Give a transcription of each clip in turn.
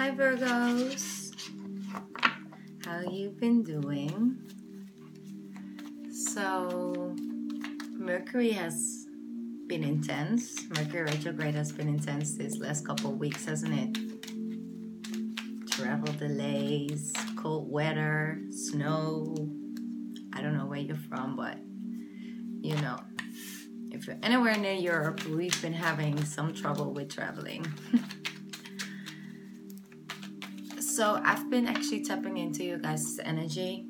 Hi Virgos, how you been doing? So Mercury has been intense. Mercury retrograde has been intense these last couple of weeks, hasn't it? Travel delays, cold weather, snow. I don't know where you're from, but you know, if you're anywhere near Europe, we've been having some trouble with traveling. So I've been actually tapping into you guys' energy.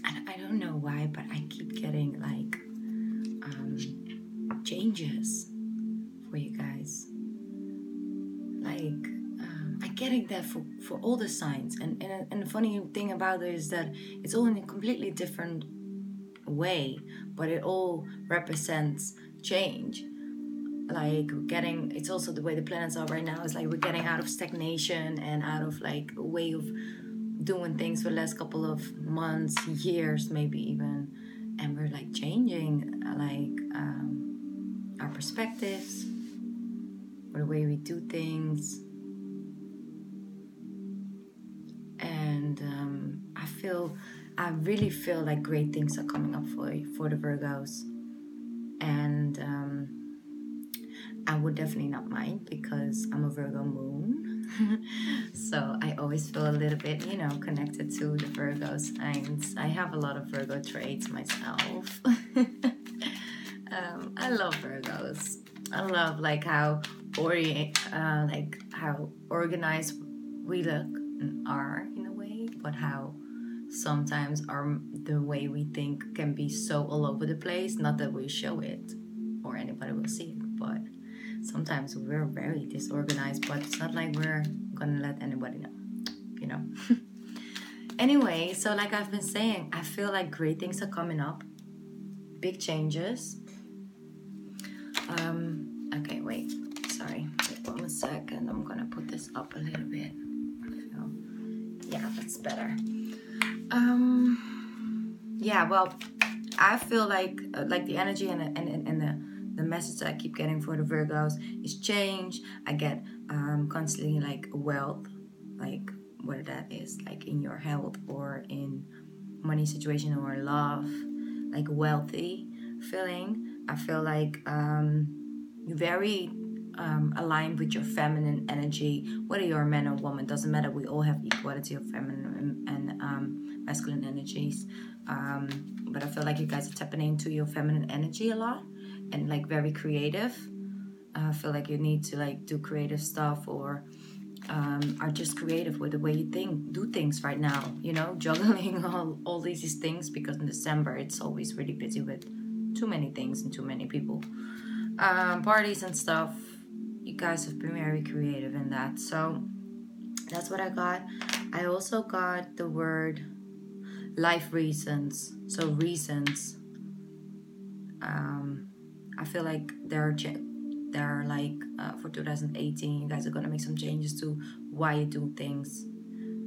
And I don't know why, but I keep getting like changes for you guys. Like I'm getting that for all the signs. And the funny thing about it is that it's all in a completely different way, but it all represents change. Like it's also the way the planets are right now. It's like we're getting out of stagnation and out of like a way of doing things for the last couple of months, years, maybe even, and we're like changing our perspectives or the way we do things. And I really feel like great things are coming up for the Virgos, and I would definitely not mind because I'm a Virgo moon. So I always feel a little bit, connected to the Virgo signs. I have a lot of Virgo traits myself. I love Virgos. I love how organized we look and are in a way, but how sometimes the way we think can be so all over the place. Not that we show it or anybody will see it, but sometimes we're very disorganized, but it's not like we're gonna let anybody know, Anyway, so like I've been saying, I feel like great things are coming up. Big changes. Okay, wait. Sorry. Wait 1 second. I'm gonna put this up a little bit. So, yeah, that's better. Yeah, well, I feel like the energy and the message that I keep getting for the Virgos is change. I get constantly like wealth, like whether that is like in your health or in money situation or love, like wealthy feeling. I feel like you're very aligned with your feminine energy, whether you're a man or woman, doesn't matter. We all have equality of feminine and masculine energies. But I feel like you guys are tapping into your feminine energy a lot and like very creative. I feel like you need to like do creative stuff or are just creative with the way you do things right now, juggling all these things, because in December it's always really busy with too many things and too many people, parties and stuff. You guys have been very creative in that, so that's what I got. I also got the word life reasons. So reasons, I feel like there are like for 2018 you guys are going to make some changes to why you do things,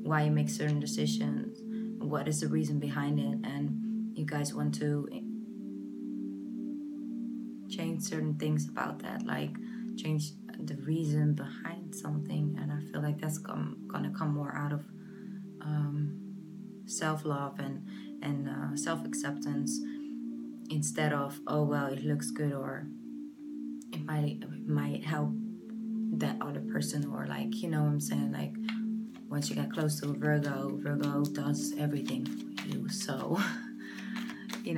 why you make certain decisions, what is the reason behind it, and you guys want to change certain things about that, like change the reason behind something. And I feel like that's gonna come more out of self-love and self-acceptance, instead of, oh well, it looks good, or it might help that other person, or like, what I'm saying, like once you get close to a Virgo does everything for you. So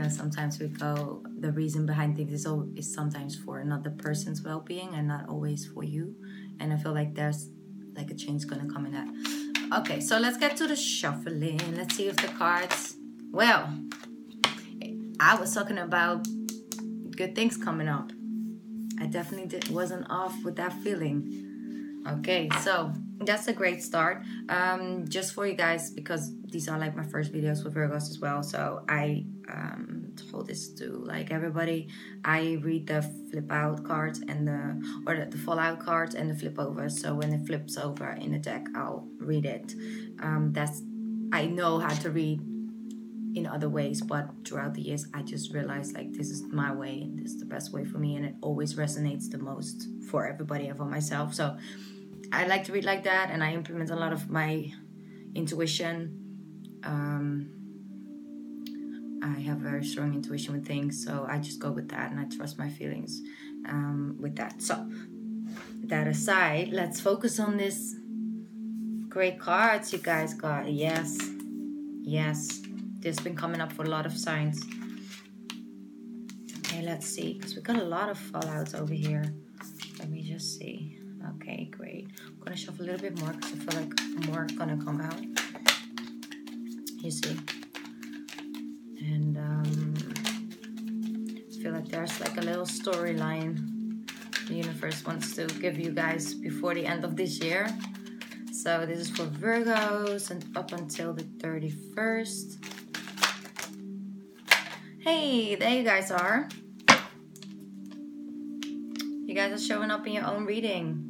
sometimes the reason behind things is sometimes for another person's well-being and not always for you. And I feel like there's like a change gonna come in that. Okay, so let's get to the shuffling. Let's see if the cards, well, I was talking about good things coming up. I definitely wasn't off with that feeling. Okay, so that's a great start. Just for you guys, because these are like my first videos with Virgos as well, so I told this to like everybody. I read the flip out cards and the fallout cards and the flip over. So when it flips over in the deck, I'll read it. I know how to read in other ways, but throughout the years I just realized like this is my way and this is the best way for me, and it always resonates the most for everybody and for myself. So I like to read like that, and I implement a lot of my intuition. I have very strong intuition with things, so I just go with that, and I trust my feelings with that. So that aside, let's focus on this great cards you guys got. Yes, yes, this has been coming up for a lot of signs. Okay, let's see, because we got a lot of fallouts over here. Let me just see. Okay, great. I'm gonna shuffle a little bit more because I feel like more gonna come out. You see, and I feel like there's like a little storyline the universe wants to give you guys before the end of this year. So this is for Virgos and up until the 31st. Hey, there you guys are. You guys are showing up in your own reading.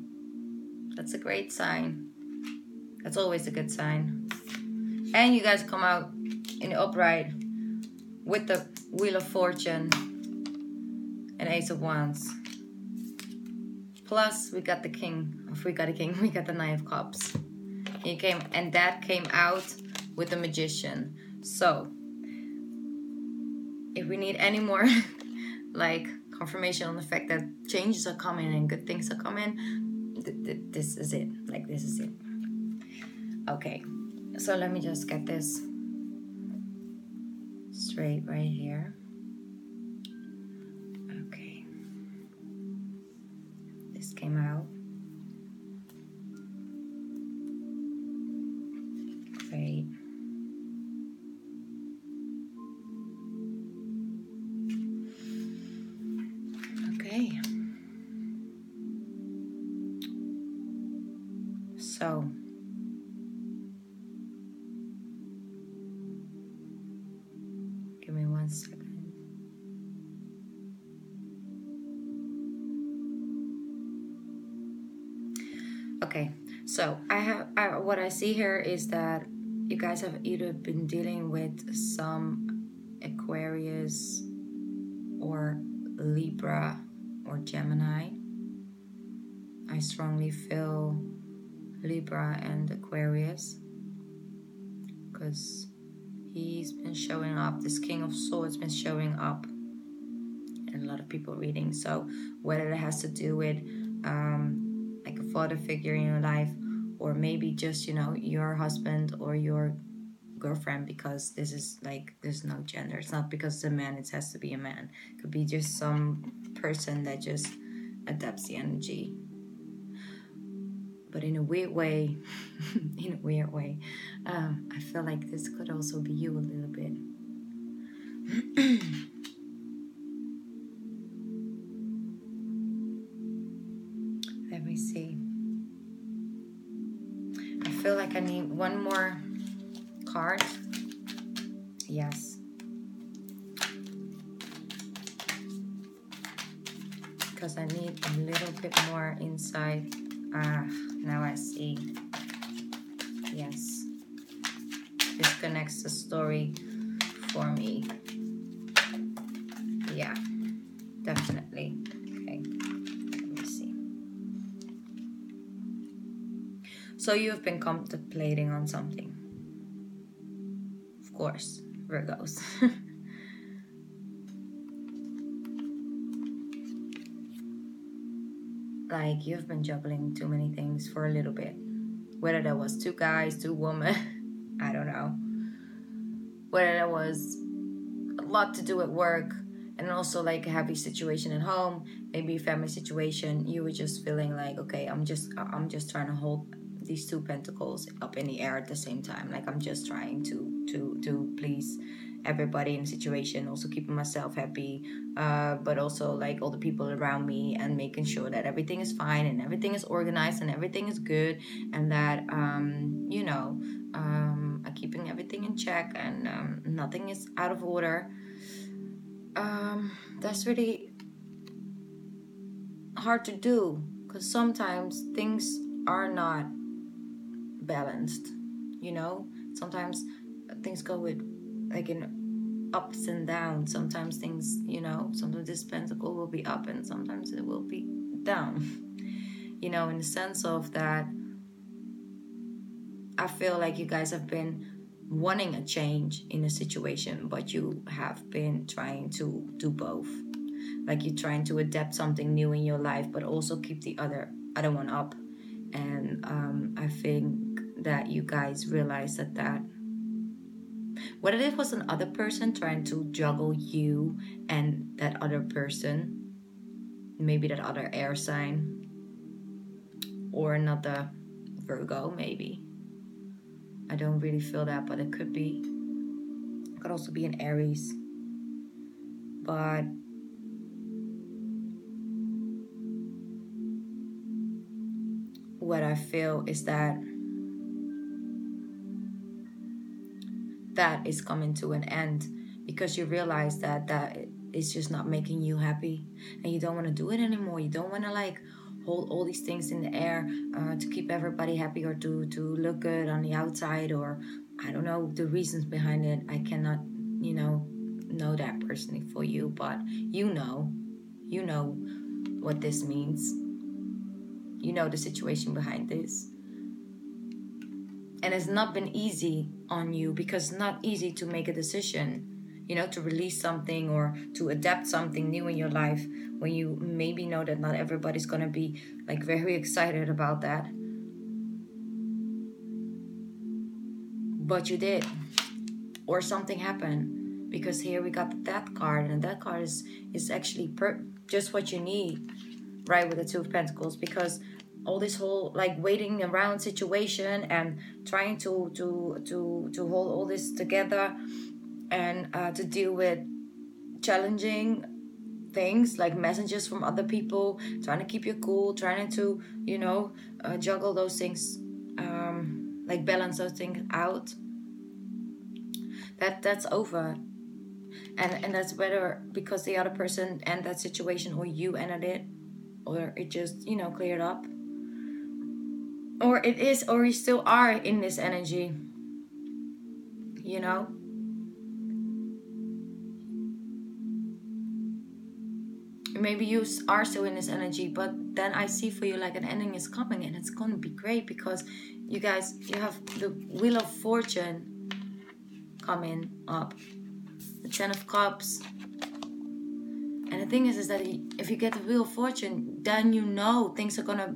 That's a great sign. That's always a good sign. And you guys come out in the upright with the Wheel of Fortune and Ace of Wands. Plus, we got the King. If we got a King, we got the Nine of Cups. And that came out with the Magician. So, if we need any more like confirmation on the fact that changes are coming and good things are coming, this is it. Like, this is it. Okay, so let me just get this straight right here. Okay, this came out. Great. Okay. So, give me 1 second. Okay, so what I see here is that you guys have either been dealing with some Aquarius or Libra or Gemini. I strongly feel Libra and Aquarius because he's been showing up. This King of Swords been showing up in a lot of people reading. So whether it has to do with like a father figure in your life, or maybe just, you know, your husband or your girlfriend, because this is like, there's no gender. It's not because it's a man, it has to be a man. It could be just some person that just adapts the energy. But in a weird way, I feel like this could also be you a little bit. Let me see. I feel like I need one more card. Yes. Because I need a little bit more insight. Now I see. Yes. This connects the story for me. Yeah, definitely. Okay, let me see. So you've been contemplating on something. Of course, Virgos. Like, you've been juggling too many things for a little bit. Whether that was 2 guys, 2 women, I don't know. Whether that was a lot to do at work, and also like a happy situation at home, maybe a family situation, you were just feeling like, okay, I'm just trying to hold these 2 pentacles up in the air at the same time. Like, I'm just trying to please everybody in the situation, also keeping myself happy, but also like all the people around me, and making sure that everything is fine and everything is organized and everything is good, and that you know, keeping everything in check, and nothing is out of order. That's really hard to do, because sometimes things are not balanced, you know. Sometimes things go with like in ups and downs. Sometimes things, you know, sometimes this pentacle will be up and sometimes it will be down. You know, in the sense of that, I feel like you guys have been wanting a change in a situation, but you have been trying to do both. Like you're trying to adapt something new in your life, but also keep the other one up. And I think that you guys realize that whether it was another person trying to juggle you and that other person, maybe that other air sign, or another Virgo, maybe. I don't really feel that, but it could be. It could also be an Aries. But what I feel is that is coming to an end, because you realize that it's just not making you happy, and you don't want to do it anymore. You don't want to like hold all these things in the air to keep everybody happy, or to look good on the outside, or I don't know the reasons behind it. I cannot know that personally for you, but you know what this means. You know the situation behind this. And it's not been easy on you, because it's not easy to make a decision, to release something or to adapt something new in your life, when you maybe know that not everybody's going to be like very excited about that. But you did, or something happened, because here we got the Death card, and that card is actually just what you need, right, with the Two of Pentacles, because all this whole like waiting around situation and trying to hold all this together, and to deal with challenging things like messages from other people, trying to keep you cool, trying to juggle those things, like balance those things out. That's over. And that's whether because the other person ended that situation, or you ended it, or it just cleared up, or it is, or you still are in this energy, maybe you are still in this energy, but then I see for you like an ending is coming, and it's gonna be great, because you guys, you have the Wheel of Fortune coming up, the Ten of Cups. And the thing is that if you get the Wheel of Fortune, then things are gonna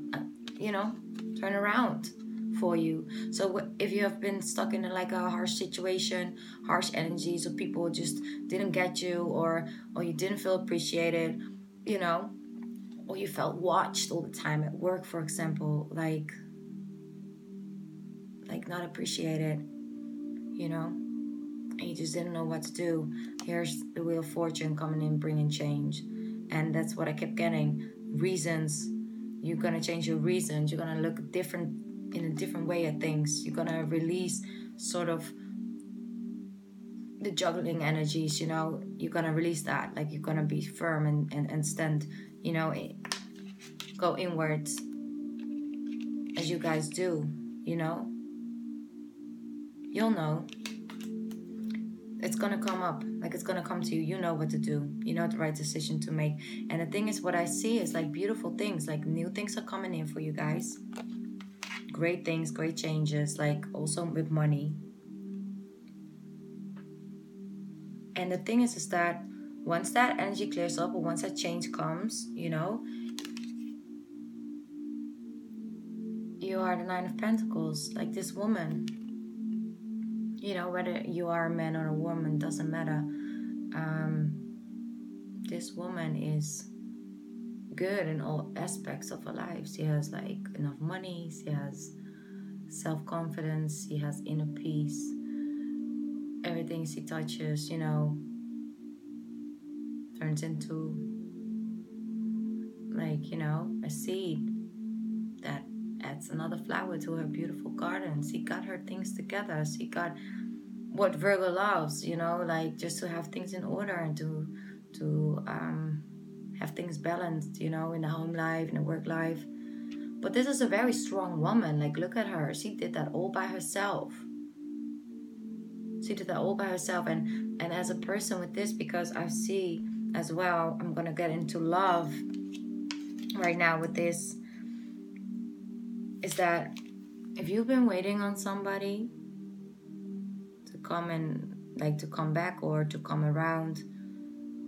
turn around for you. So if you have been stuck in like a harsh situation, harsh energies, or people just didn't get you, or you didn't feel appreciated, or you felt watched all the time at work, for example, like not appreciated, and you just didn't know what to do. Here's the Wheel of Fortune coming in, bringing change. And that's what I kept getting. Reasons. You're going to change your reasons. You're going to look in a different way at things. You're going to release sort of the juggling energies, You're going to release that. Like, you're going to be firm and stand, go inwards, as you guys do, You'll know. It's going to come up. Like, it's going to come to you. You know what to do. You know the right decision to make. And the thing is, what I see is like beautiful things. Like, new things are coming in for you guys. Great things, great changes. Like, also with money. And the thing is that once that energy clears up, or once that change comes, you are the Nine of Pentacles. Like this woman. Whether you are a man or a woman, doesn't matter. This woman is good in all aspects of her life. She has like enough money. She has self-confidence. She has inner peace. Everything she touches, turns into like, a seed that adds another flower to her beautiful garden. She got her things together. She got what Virgo loves, like just to have things in order, and to have things balanced, in the home life, in the work life. But this is a very strong woman. Like, look at her. She did that all by herself. And as a person with this, because I see as well, I'm gonna get into love right now with this. is that if you've been waiting on somebody to come and like to come back or to come around,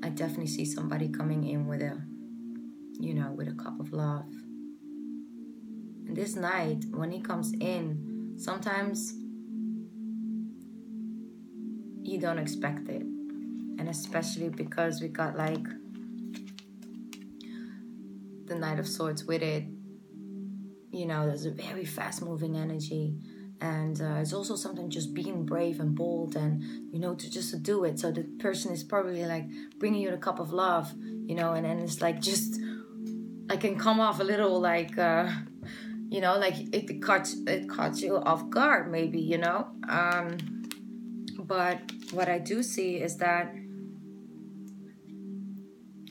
I definitely see somebody coming in with a, with a cup of love. And this night, when he comes in, sometimes you don't expect it. And especially because we got like the Knight of Swords with it, there's a very fast moving energy. And it's also something just being brave and bold and, to do it. So the person is probably like bringing you the cup of love, and then it's like just, I can come off a little like, like it caught you off guard maybe, But what I do see is that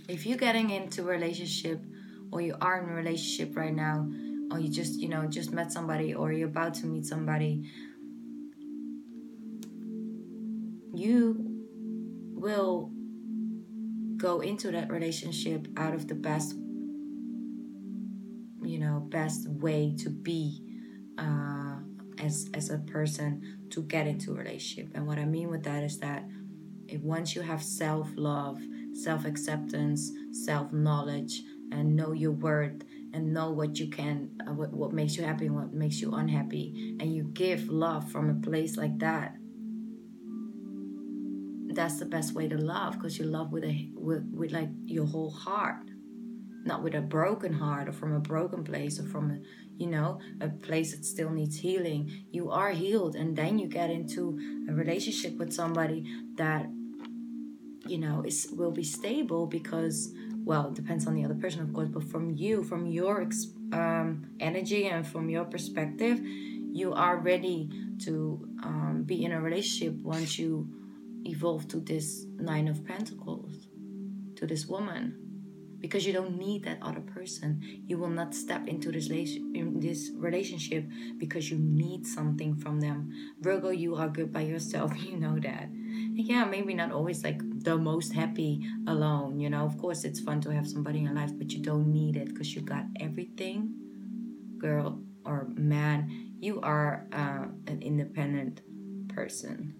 if you're getting into a relationship or you are in a relationship right now, or you just, just met somebody or you're about to meet somebody, you will go into that relationship out of the best way to be as a person to get into a relationship. And what I mean with that is that once you have self-love, self-acceptance, self-knowledge, and know your worth, and know what you can, what makes you happy and what makes you unhappy, and you give love from a place like that, that's the best way to love, because you love with like your whole heart, not with a broken heart or from a broken place or from a place that still needs healing. You are healed, and then you get into a relationship with somebody that will be stable, because, well, it depends on the other person, of course, but from your energy and from your perspective, you are ready to be in a relationship once you evolve to this Nine of Pentacles, to this woman, because you don't need that other person. You will not step into this relationship because you need something from them. Virgo, you are good by yourself, you know that. And yeah, maybe not always like the most happy alone, of course it's fun to have somebody in your life, but you don't need it because you got everything. Girl or man, you are an independent person.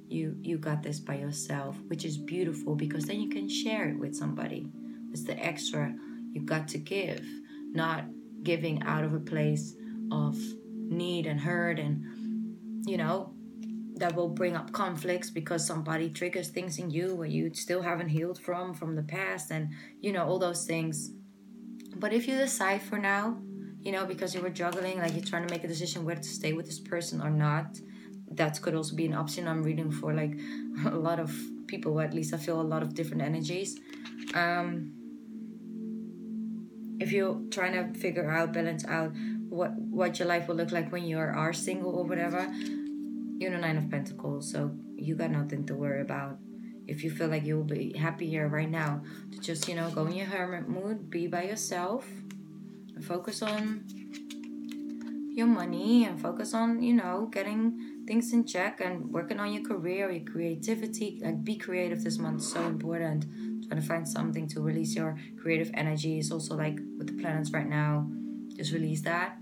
You got this by yourself, which is beautiful, because then you can share it with somebody. It's the extra you got to give, not giving out of a place of need and hurt, and that will bring up conflicts because somebody triggers things in you where you still haven't healed from the past, and all those things. But if you decide for now, because you were juggling, like you're trying to make a decision whether to stay with this person or not, that could also be an option. I'm reading for like a lot of people, or at least I feel a lot of different energies. If you're trying to figure out, balance out what your life will look like when you are single or whatever, you're the Nine of Pentacles, so you got nothing to worry about. If you feel like you'll be happier right now to just, go in your hermit mood, be by yourself, and focus on your money, and focus on, getting things in check and working on your career, your creativity. Like, be creative this month, so important. Trying to find something to release your creative energy. Is also like with the planets right now, just release that.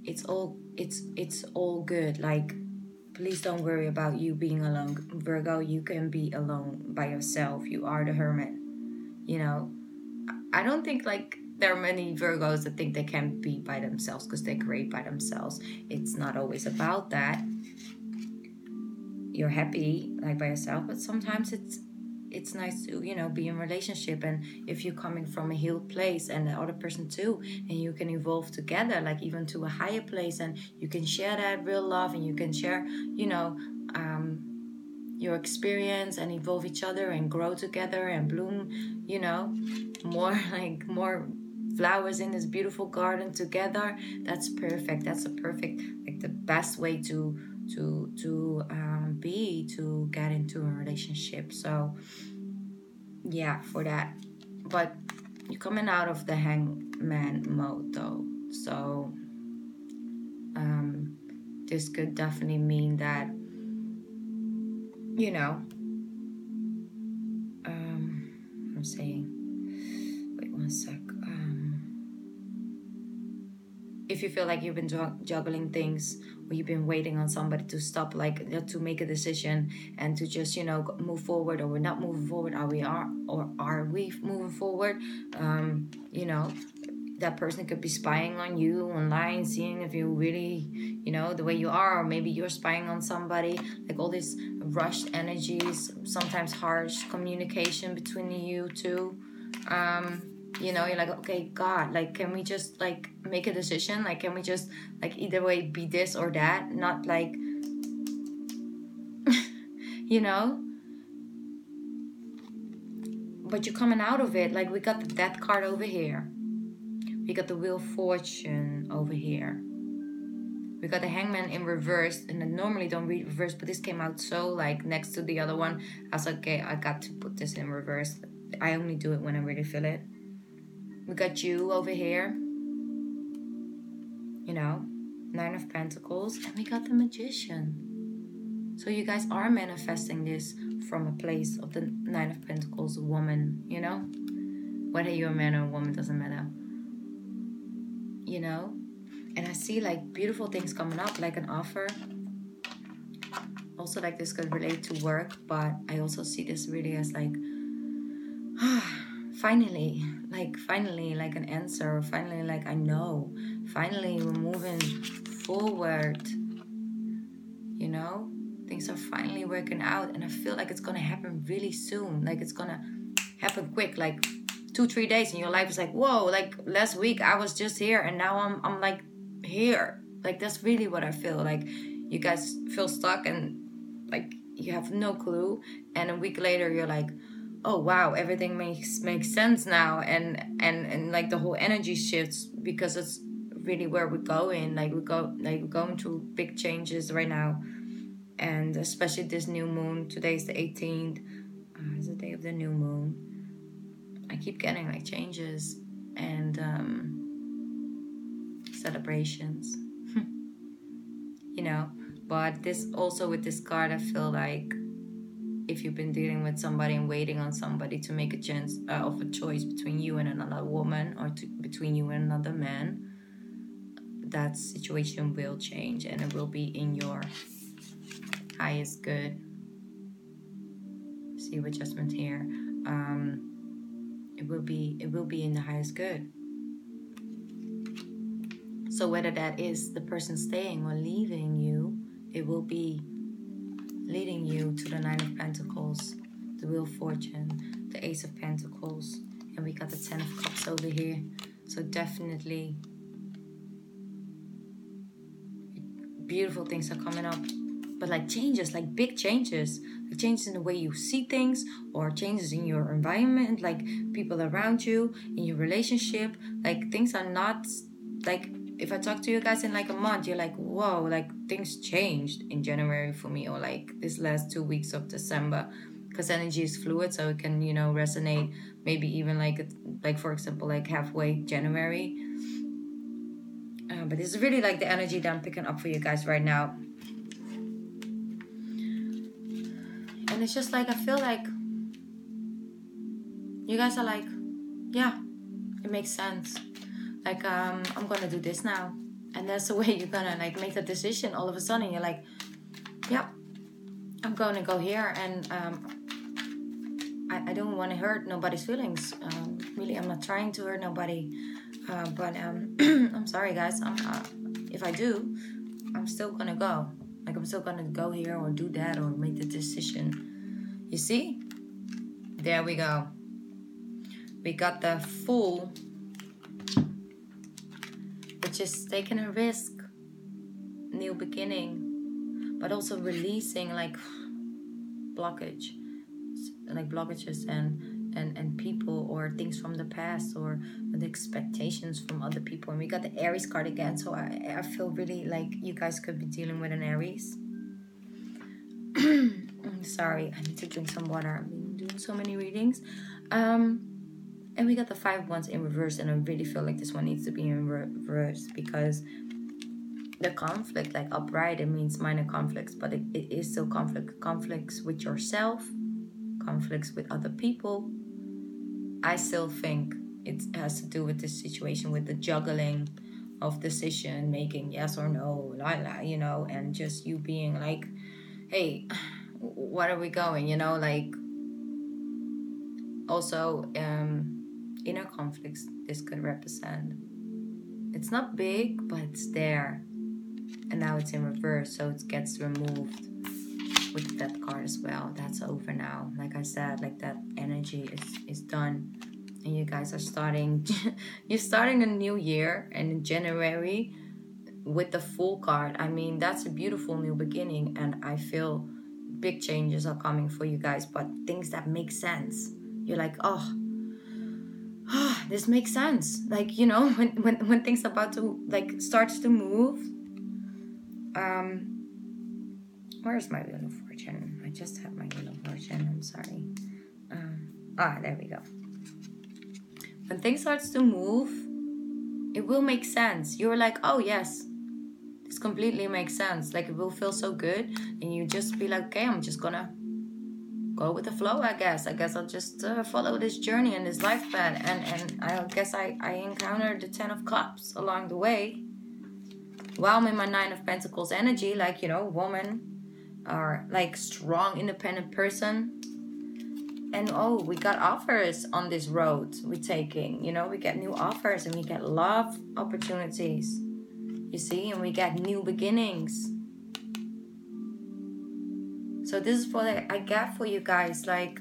It's all good. Like, please don't worry about you being alone, Virgo. You can be alone by yourself. You are the hermit. I don't think like there are many Virgos that think they can be by themselves because they're great by themselves. It's not always about that. You're happy like by yourself, but sometimes it's nice to be in a relationship, and if you're coming from a healed place and the other person too, and you can evolve together, like even to a higher place, and you can share that real love, and you can share your experience and evolve each other and grow together and bloom more flowers in this beautiful garden together. That's perfect. That's a perfect, like the best way to get into a relationship. So yeah, for that. But you're coming out of the hangman mode though, so this could definitely mean that I'm saying, wait one sec, if you feel like you've been juggling things, or you've been waiting on somebody to stop, like to make a decision and to just, you know, move forward, or we're not moving forward, are we moving forward? You know, that person could be spying on you online, seeing if you really, you know, the way you are, or maybe you're spying on somebody. Like all these rushed energies, sometimes harsh communication between you two. You know, you're like, okay, God, like, can we just like make a decision? Like, can we just like either way be this or that? Not like, you know. But you're coming out of it. Like, we got the Death card over here. We got the Wheel of Fortune over here. We got the Hangman in reverse, and I normally don't read reverse, but this came out so like next to the other one. I was like, okay, I got to put this in reverse. I only do it when I really feel it. We got you over here, you know, Nine of Pentacles, and we got the Magician. So you guys are manifesting this from a place of the Nine of Pentacles woman, you know, whether you're a man or a woman, doesn't matter, you know. And I see like beautiful things coming up, like an offer. Also, like this could relate to work, but I also see this really as like, finally, like an answer. Finally, like I know. Finally, we're moving forward. You know, things are finally working out, and I feel like it's gonna happen really soon. Like it's gonna happen quick, like 2-3 days, and your life is like, whoa. Like last week I was just here, and now I'm like here. Like that's really what I feel. Like you guys feel stuck, and like you have no clue, and a week later you're like, oh wow, everything makes sense now, and like the whole energy shifts, because it's really where we're going. Like we're going through big changes right now, and especially this new moon. Today's the 18th. It's the day of the new moon. I keep getting like changes and celebrations, you know. But this also, with this card, I feel like if you've been dealing with somebody and waiting on somebody to make a chance of a choice between you and another woman, or between you and another man, that situation will change, and it will be in your highest good. See adjustment here. It will be in the highest good. So whether that is the person staying or leaving you, it will be leading you to the Nine of Pentacles, the Wheel of Fortune, the Ace of Pentacles, and we got the Ten of Cups over here. So definitely beautiful things are coming up, but like changes, like big changes, like changes in the way you see things, or changes in your environment, like people around you, in your relationship. Like things are not like, if I talk to you guys in like a month, you're like, whoa, like things changed in January for me, or like this last 2 weeks of December, because energy is fluid, so it can, you know, resonate maybe even like for example, like halfway January. But this is really like the energy that I'm picking up for you guys right now. And it's just like, I feel like you guys are like, yeah, it makes sense. Like, I'm gonna do this now. And that's the way you're gonna like make the decision. All of a sudden you're like, yeah, I'm gonna go here. And I don't want to hurt nobody's feelings. Really, I'm not trying to hurt nobody. But I'm sorry guys, if I do, I'm still gonna go. Like I'm still gonna go here or do that or make the decision. You see? There we go. We got the Fool, which is taking a risk, new beginning, but also releasing like blockages and people or things from the past, or the expectations from other people. And we got the Aries card again, so I feel really like you guys could be dealing with an Aries. Sorry, I need to drink some water. I've been doing so many readings. And we got the 5 of Wands in reverse, and I really feel like this one needs to be in reverse, because the conflict, like upright, it means minor conflicts, but it is still conflicts with yourself, conflicts with other people. I still think it has to do with this situation with the juggling of decision making, yes or no, la la, you know, and just you being like, hey, what are we going, you know, like. Also, inner conflicts this could represent. It's not big, but it's there. And now it's in reverse, so it gets removed with that card as well. That's over now. Like I said, like that energy is done. And you guys are starting, you're starting a new year. And in January, with the Fool card, I mean, that's a beautiful new beginning. And I feel big changes are coming for you guys, but things that make sense. You're like, oh, this makes sense. Like, you know, when things about to like starts to move. Where's my Wheel of Fortune? I just have my Wheel of Fortune. I'm sorry. There we go. When things starts to move, it will make sense. You're like, oh yes, this completely makes sense. Like it will feel so good, and you just be like, okay, I'm just gonna go with the flow. I guess I'll just follow this journey and this life path, and I guess I encountered the 10 of Cups along the way. While I'm in my 9 of Pentacles energy, like, you know, woman or like strong independent person. And oh, we got offers on this road we're taking, you know, we get new offers and we get love opportunities, you see, and we get new beginnings. So this is what I get for you guys. Like,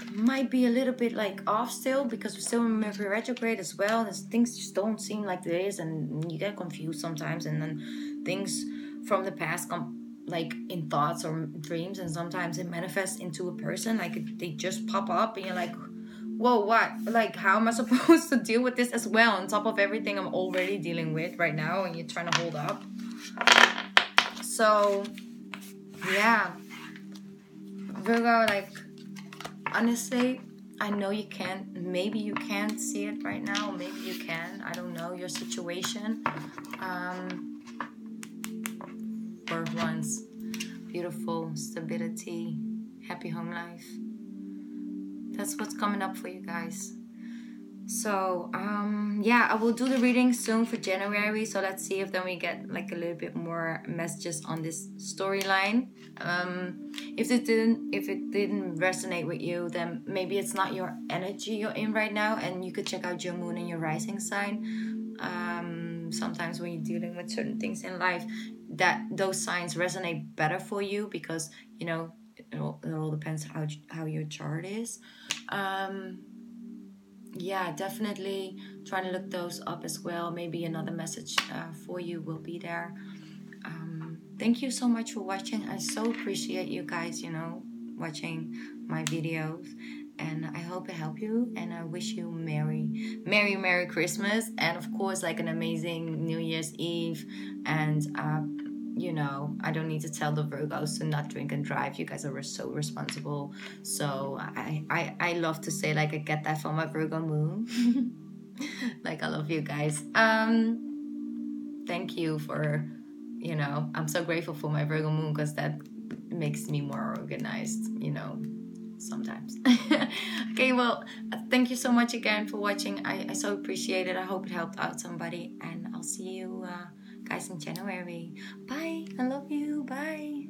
it might be a little bit like off still because we're still in Mercury retrograde as well, and things just don't seem like this, and you get confused sometimes, and then things from the past come like in thoughts or dreams, and sometimes it manifests into a person, like they just pop up and you're like, whoa, what, like how am I supposed to deal with this as well on top of everything I'm already dealing with right now, and you're trying to hold up. So yeah, Virgo, like honestly, I know you can't, maybe you can't see it right now, maybe you can, I don't know your situation. Birth ones, beautiful stability, happy home life. That's what's coming up for you guys. So yeah, I will do the reading soon for January, so let's see if then we get like a little bit more messages on this storyline. If it didn't resonate with you, then maybe it's not your energy you're in right now, and you could check out your moon and your rising sign. Sometimes when you're dealing with certain things in life, that those signs resonate better for you, because you know it all depends how your chart is. Yeah, definitely trying to look those up as well. Maybe another message for you will be there. Thank you so much for watching. I so appreciate you guys, you know, watching my videos, and I hope it helped you, and I wish you Merry Christmas, and of course like an amazing New Year's Eve. And you know, I don't need to tell the Virgos to not drink and drive. You guys are so responsible. So I love to say, like, I get that from my Virgo moon. Like, I love you guys. Thank you for, you know, I'm so grateful for my Virgo moon, because that makes me more organized, you know, sometimes. Okay, well, thank you so much again for watching. I so appreciate it. I hope it helped out somebody, and I'll see you guys in January. Bye. I love you. Bye.